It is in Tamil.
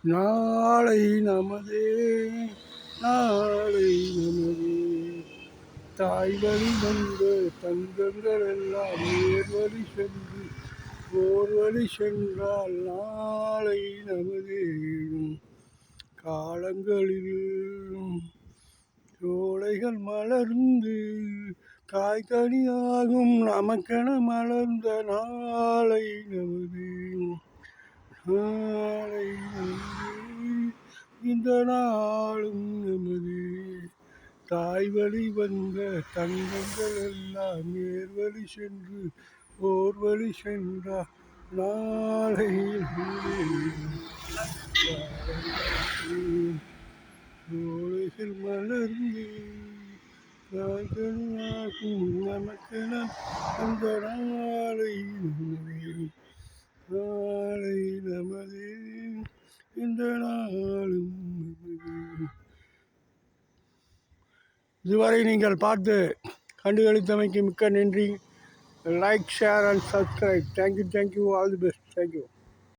நாளை நமதே, நாளை நமதே. தாய் வழி வந்த தங்கங்கள் எல்லாம் நேர்வழி சென்று ஓர் வழி சென்றால் நாளை நமதே. காலங்களில் சோலைகள் மலர்ந்து காய்கனியாகும் நமக்கென மலர்ந்த நாளை நமது, நாளை நமது, இந்த நாளும் நமது. தாய் வழி வந்த தங்கங்கள் எல்லாம் நேர்வழி சென்று ஓர் வழி சென்றார் நாளை சோலைகள் மலர்ந்து காய்கனியாகும் நமக்கென அந்த நாளை நமது, நாளை நமது, இந்த நாளும் நமது. இதுவரை நீங்கள் பார்த்து கண்டுகளித்தமைக்கு மிக்க நன்றி. Like, share and subscribe. Thank you, all the best. Thank you.